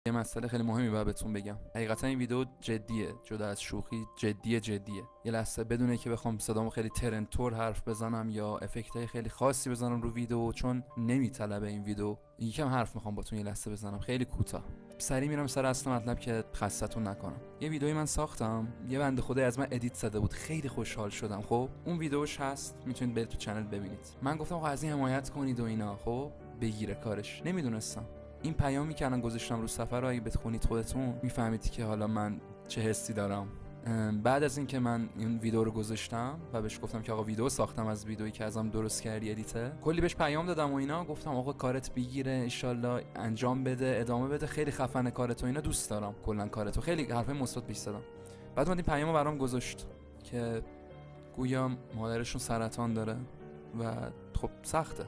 یه مسئله خیلی مهمی باید بهتون بگم. حقیقتا این ویدیو جدیه، جدا از شوخی جدیه. یه لحظه بدونه که بخوام صدامو خیلی ترنتور حرف بزنم یا افکتای خیلی خاصی بزنم رو ویدیو، چون نمیطلبه این ویدیو. یکم حرف میخوام باتون یه لحظه بزنم، خیلی کوتاه. سری میرم سر اصل مطلب که خستتون نکنم. یه ویدیویی من ساختم، یه بنده خدای از من ادیت زده بود، خیلی خوشحال شدم. خب اون ویدیوش هست، میتونید برید تو چنل ببینید. من گفتم آقا از این حمایت کنید و اینا، خب بگیره کارش. نمیدونستم این پیامی که الان گذاشتم رو سفر رو اگه بخونید خودتون میفهمید که حالا من چه حسی دارم. بعد از اینکه من این ویدیو رو گذاشتم و بهش گفتم که آقا ویدیو ساختم از ویدیویی که ازم درست کردی ادیته، کلی بهش پیام دادم و اینا، گفتم آقا کارت بگیره ان شاءالله، انجام بده، ادامه بده، خیلی خفنه کارت و اینا، دوست دارم کلا کارت، خیلی حرفای مثبت بهش زدم. بعد این پیامو برام گذاشت که گویا مادرشون سرطان داره و خب سخته،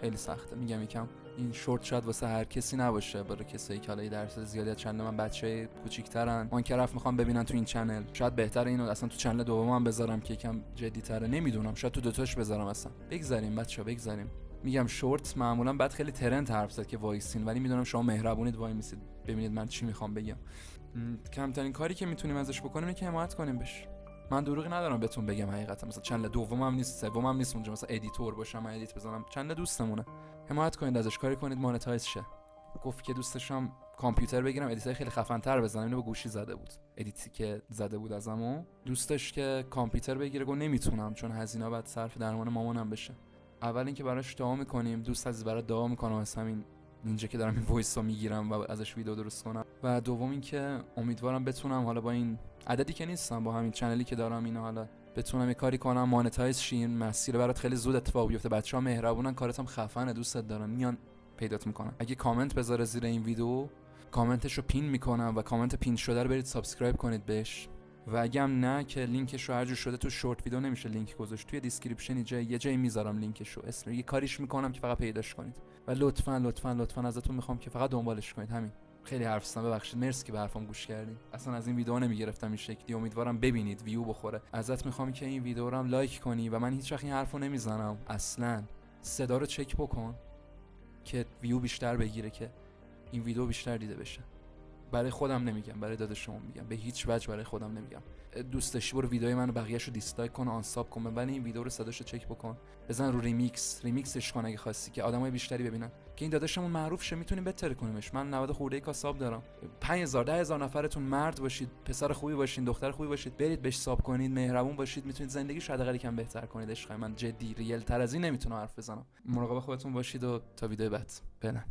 خیلی سخته. میگم یکم این شورت شاید واسه هر کسی نباشه، برای کسایی که حالا درصد زیادی از چنل من بچهای کوچیک‌ترن، اون که رفت میخوام ببینن تو این چنل، شاید بهتره اینو اصلا تو چنل دومم بذارم که یکم جدی‌تره، نمیدونم، شاید تو دوتاش بذارم اصلا. بگذاریم بچه‌ها، بگذاریم. میگم شورت معمولا بعد خیلی ترند حرف زد که وایسین، ولی میدونم شما مهربونید وای میسید ببینید من چی میخوام بگم. کمترین کاری که میتونیم ازش بکنیم اینه که حمایت کنیم بهش. من دروغی ندارم بهتون بگم، حقیقتا مثلا چنل دومم نیست، سومم نیست اونجا مثلا ادیتور باشم من ادیت بزنم، چنل دوستمونه. حمایت کنید ازش، کاری کنید مانتایز شه. گفت که دوستشم کامپیوتر بگیرم ادیتای خیلی خفن‌تر بزنم، اینو به گوشی زده بود، ادیتی که زده بود ازمو دوستش که کامپیوتر بگیره، گفت نمیتونم چون هزینه بعد صرف درمان مامانم بشه. اول اینکه براش دعا میکنیم، دوست عزیز برات دعا میکنم از همین اینجا که دارم این وایسا میگیرم و ازش ویدیو درست کنم. و دوم اینکه امیدوارم بتونم حالا با این عددی که نیستم، با همین چنلی که دارم اینا، حالا بتونم یه کاری کنم مانتایز شین، مسیر برات خیلی زود اتفاق بیفته. بچه‌ها مهربونن، کارتم خفنه، دوستت دارن، میان پیدات میکنن. اگه کامنت بذاره زیر این ویدیو، کامنتشو پین میکنم و کامنت پین شده رو برید سابسکرایب کنید بهش. و اگه هم نه که لینکش رو هر جور شده تو شورت ویدیو نمیشه لینک گذاشت، توی دیسکریپشن یه جایی میذارم لینکش رو، اسم یه کاریش میکنم که فقط پیداش کنید. و لطفاً ازتون میخوام که فقط دنبالش کنید. همین. خیلی حرف زدم، ببخشید، مرسی که به حرفم گوش کردین. اصلا از این ویدیو نمیگرفتم این شکلی، امیدوارم ببینید ویو بخوره. ازت میخوام که این ویدیو رو هم لایک کنی و من هیچ وقت این حرفو نمیزنم اصلا. صدا رو چک بکن که ویو بیشتر بگیره، که این ویدیو بیشتر دیده بشه. برای خودم نمیگم، برای داده شما میگم، به هیچ وجه برای خودم نمیگم. دوست داشتی برو ویدیوی منو بقیه‌شو دیسلایک کن، آن ساب کن، ولی این ویدیو رو صداشو چک بکن، بزن رو ریمیکسش کن اگه خواستی که آدمای بیشتری ببینن، که این داداشمون معروف شه، میتونیم بهتر کنیمش. من 90 خورده کا ساب دارم. 5000 10000 نفرتون مرد باشید، پسر خوبی باشین، دختر خوبی باشید، برید بهش ساب کنید، مهربون باشید، میتونید زندگیشو حداقل یکم بهتر کنید. عشق من جدی ریل تر از این نمیتونم حرف بزنم. مراقب خودتون باشید و تا ویدیو بعد. فعلا.